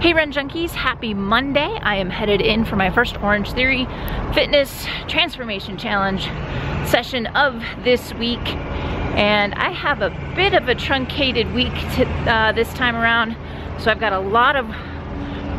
Hey Run Junkies, happy Monday. I am headed in for my first Orange Theory Fitness Transformation Challenge session of this week. And I have a bit of a truncated week this time around. So I've got a lot of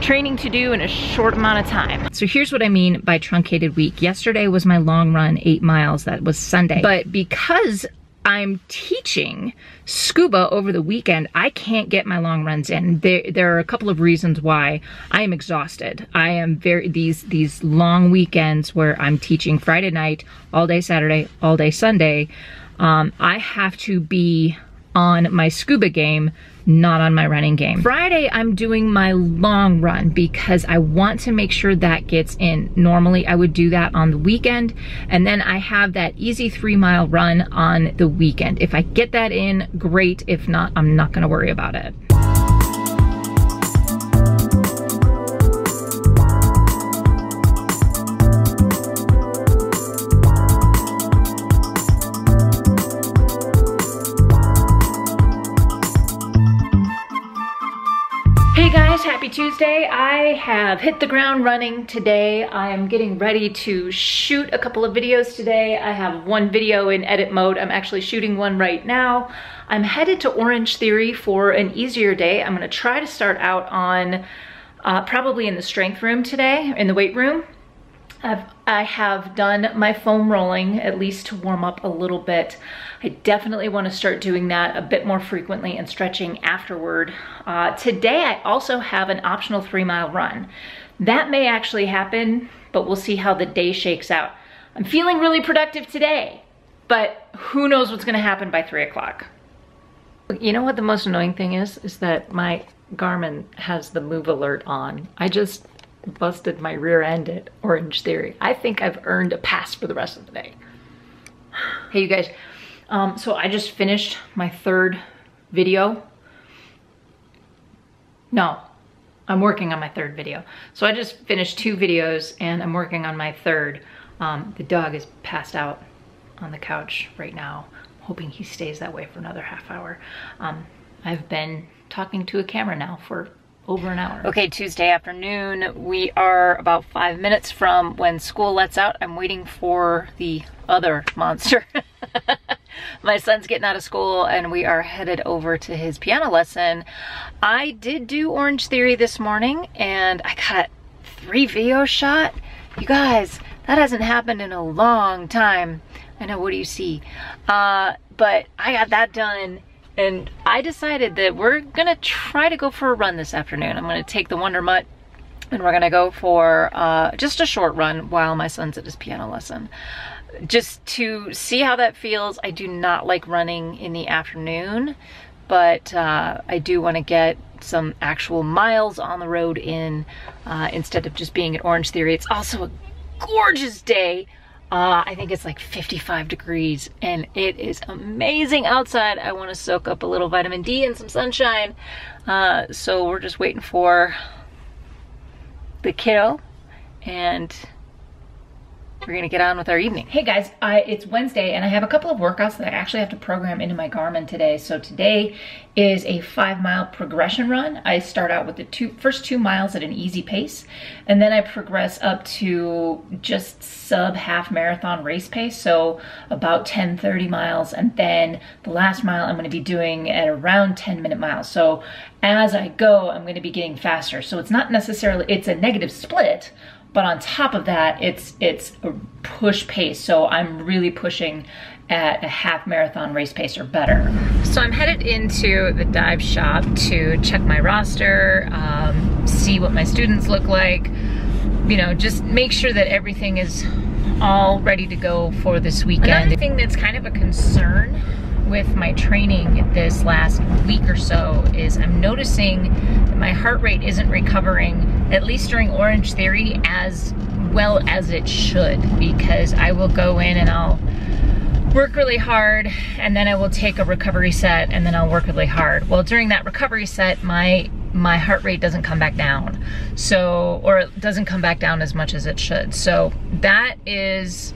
training to do in a short amount of time. So here's what I mean by truncated week. Yesterday was my long run, 8 miles. That was Sunday. But because I'm teaching scuba over the weekend, I can't get my long runs in. There are a couple of reasons why. I am exhausted. I am these long weekends where I'm teaching Friday night, all day Saturday, all day Sunday. I have to be on my scuba game, not on my running game. Friday, I'm doing my long run because I want to make sure that gets in. Normally, I would do that on the weekend, and then I have that easy 3-mile run on the weekend. If I get that in, great. If not, I'm not gonna worry about it. Hey guys, happy Tuesday. I have hit the ground running today. I am getting ready to shoot a couple of videos today. I have one video in edit mode. I'm actually shooting one right now. I'm headed to Orange Theory for an easier day. I'm gonna try to start out on probably in the strength room today, in the weight room. I have done my foam rolling, at least to warm up a little bit. I definitely want to start doing that a bit more frequently and stretching afterward. Today I also have an optional 3-mile run. That may actually happen, but we'll see how the day shakes out. I'm feeling really productive today, but who knows what's going to happen by 3 o'clock. You know what the most annoying thing is that my Garmin has the move alert on. I just busted my rear end at Orange Theory. I think I've earned a pass for the rest of the day. Hey you guys, so I just finished my 3rd video. No, I'm working on my 3rd video. So I just finished 2 videos and I'm working on my 3rd. The dog is passed out on the couch right now. I'm hoping he stays that way for another half hour. I've been talking to a camera now for over an hour. Okay, Tuesday afternoon. We are about 5 minutes from when school lets out. I'm waiting for the other monster. My son's getting out of school and we are headed over to his piano lesson. I did do Orange Theory this morning and I got 3 videos shot. You guys, that hasn't happened in a long time. I know, what do you see? But I got that done. And I decided that we're gonna try to go for a run this afternoon. I'm gonna take the Wonder Mutt and we're gonna go for just a short run while my son's at his piano lesson. Just to see how that feels. I do not like running in the afternoon, but I do wanna get some actual miles on the road in instead of just being at Orange Theory. It's also a gorgeous day. I think it's like 55 degrees and it is amazing outside. I want to soak up a little vitamin D and some sunshine. So we're just waiting for the kiddo and we're gonna get on with our evening. Hey guys, it's Wednesday and I have a couple of workouts that I actually have to program into my Garmin today. So today is a 5-mile progression run. I start out with the first 2 miles at an easy pace, and then I progress up to just sub half marathon race pace, so about 10-30 miles, and then the last mile I'm gonna be doing at around 10-minute miles. So as I go, I'm gonna be getting faster. So it's not necessarily, it's a negative split, but on top of that, it's a push pace. So I'm really pushing at a half marathon race pace or better. So I'm headed into the dive shop to check my roster, see what my students look like, you know, just make sure that everything is all ready to go for this weekend. Another thing that's kind of a concern with my training this last week or so is I'm noticing that my heart rate isn't recovering, at least during Orange Theory, as well as it should, because I will go in and I'll work really hard and then I will take a recovery set and then I'll work really hard. Well, during that recovery set, my heart rate doesn't come back down. So, or it doesn't come back down as much as it should. So that is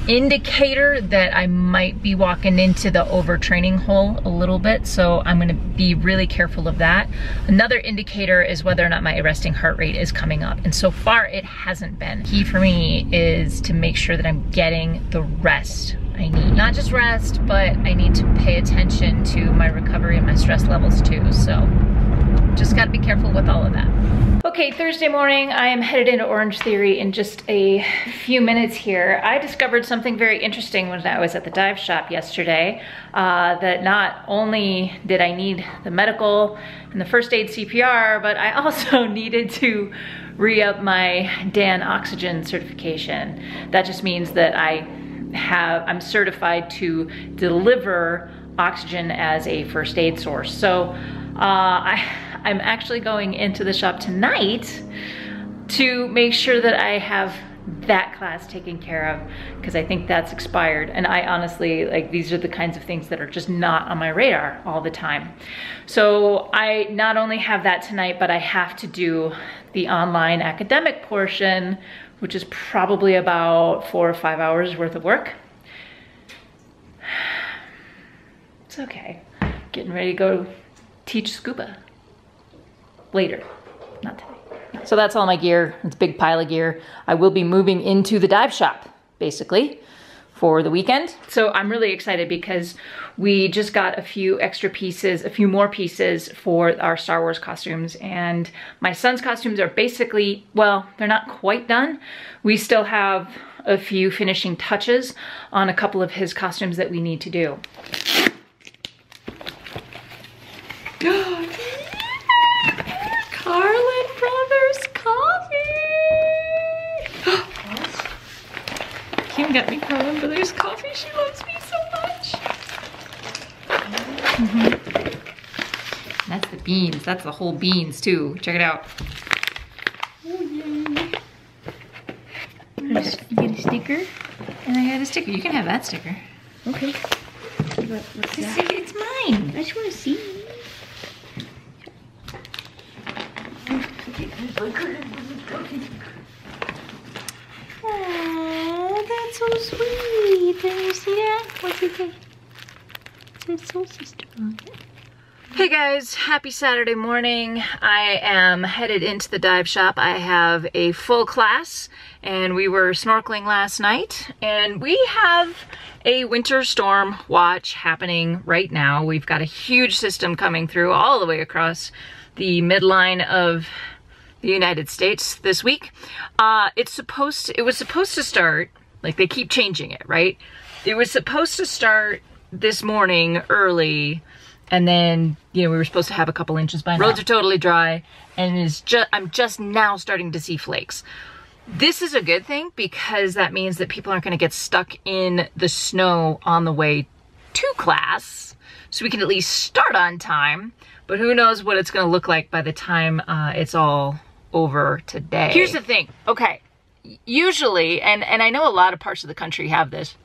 indicator that I might be walking into the overtraining hole a little bit, so I'm gonna be really careful of that. Another indicator is whether or not my resting heart rate is coming up, and so far it hasn't been. Key for me is to make sure that I'm getting the rest I need. Not just rest, but I need to pay attention to my recovery and my stress levels too, so just gotta be careful with all of that. Okay, Thursday morning, I am headed into Orange Theory in just a few minutes here. I discovered something very interesting when I was at the dive shop yesterday, that not only did I need the medical and the first aid CPR, but I also needed to re-up my DAN oxygen certification. That just means that I'm certified to deliver oxygen as a first aid source. So I'm actually going into the shop tonight to make sure that I have that class taken care of, because I think that's expired. And I honestly, like, these are the kinds of things that are just not on my radar all the time. So I not only have that tonight, but I have to do the online academic portion, which is probably about 4 or 5 hours worth of work. It's okay. Getting ready to go teach scuba later, not today. So that's all my gear. It's a big pile of gear. I will be moving into the dive shop, basically, for the weekend. So I'm really excited because we just got a few more pieces for our Star Wars costumes, and my son's costumes are basically, well, they're not quite done. We still have a few finishing touches on a couple of his costumes that we need to do. Carlin Brothers coffee! Kim got me Carlin Brothers coffee. She loves me so much. That's the beans. That's the whole beans too. Check it out. Oh, yay. You get a sticker? And I got a sticker. You can have that sticker. Okay. What's that? It's mine. I just want to see. Oh, that's so sweet. Can you see that? What's it say? It says Soul Sister on it. Hey guys, happy Saturday morning. I am headed into the dive shop. I have a full class, and we were snorkeling last night, and we have a winter storm watch happening right now. We've got a huge system coming through all the way across the midline of the United States this week. It was supposed to start, like, they keep changing it, right? It was supposed to start this morning early, and then, you know, we were supposed to have a couple inches by now. Roads are totally dry, and I'm just now starting to see flakes. This is a good thing, because that means that people aren't gonna get stuck in the snow on the way to class, so we can at least start on time, but who knows what it's gonna look like by the time it's all over today. Here's the thing, okay, usually, and I know a lot of parts of the country have this,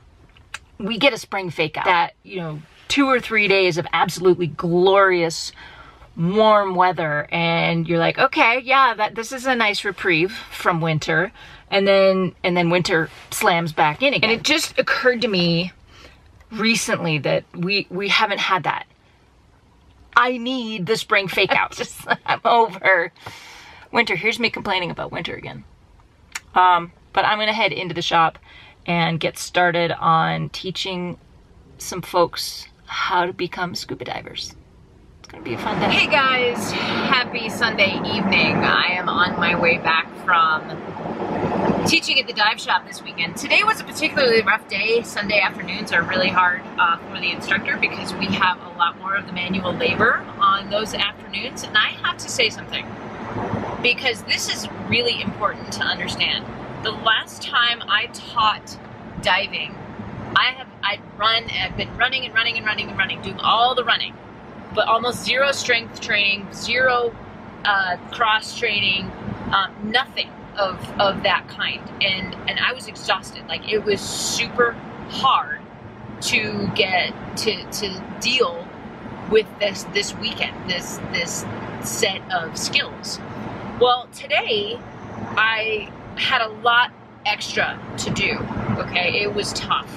we get a spring fake out that, you know, 2 or 3 days of absolutely glorious warm weather, and you're like, okay, yeah, this is a nice reprieve from winter, and then winter slams back in again. And it just occurred to me recently that we haven't had that. I need the spring fake out. I'm over winter. Here's me complaining about winter again. But I'm gonna head into the shop and get started on teaching some folks how to become scuba divers. It's gonna be a fun day. Hey guys, happy Sunday evening. I am on my way back from teaching at the dive shop this weekend. Today was a particularly rough day. Sunday afternoons are really hard for the instructor because we have a lot more of the manual labor on those afternoons. And I have to say something, because this is really important to understand. The last time I taught diving, I've been running and running and running and running, doing all the running, but almost zero strength training, zero cross training, nothing of that kind. And I was exhausted. Like, it was super hard to get to deal with this weekend, this set of skills. Well, today I had a lot extra to do. okay? It was tough.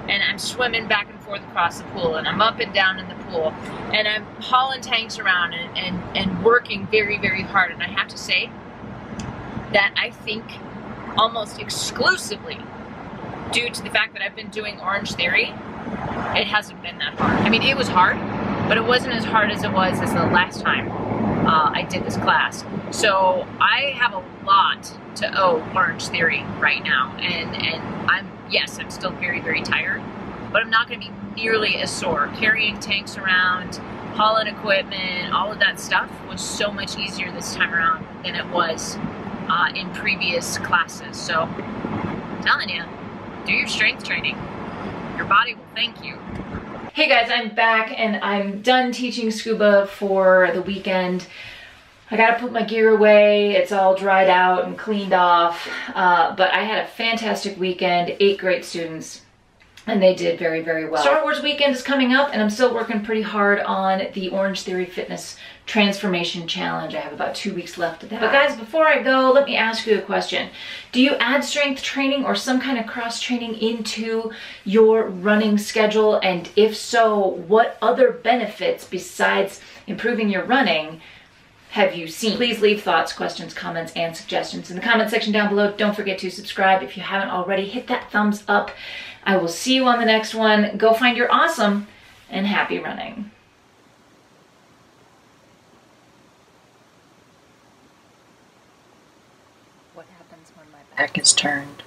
And I'm swimming back and forth across the pool, and I'm up and down in the pool, and I'm hauling tanks around and working very, very hard. And I have to say that I think almost exclusively due to the fact that I've been doing Orange Theory, it hasn't been that hard. I mean, it was hard, but it wasn't as hard as it was as the last time I did this class. So I have a lot to owe Orange Theory right now, and yes, I'm still very, very tired, but I'm not going to be nearly as sore. Carrying tanks around, hauling equipment, all of that stuff was so much easier this time around than it was in previous classes. So I'm telling you, do your strength training. Your body will thank you. Hey guys, I'm back and I'm done teaching scuba for the weekend. I gotta put my gear away. It's all dried out and cleaned off. But I had a fantastic weekend, 8 great students, and they did very, very well. Star Wars weekend is coming up and I'm still working pretty hard on the Orange Theory Fitness Transformation Challenge. I have about 2 weeks left of that. But guys, before I go, let me ask you a question. Do you add strength training or some kind of cross training into your running schedule? And if so, what other benefits besides improving your running have you seen? Please leave thoughts, questions, comments, and suggestions in the comment section down below. Don't forget to subscribe if you haven't already. Hit that thumbs up. I will see you on the next one. Go find your awesome and happy running. What happens when my back is turned?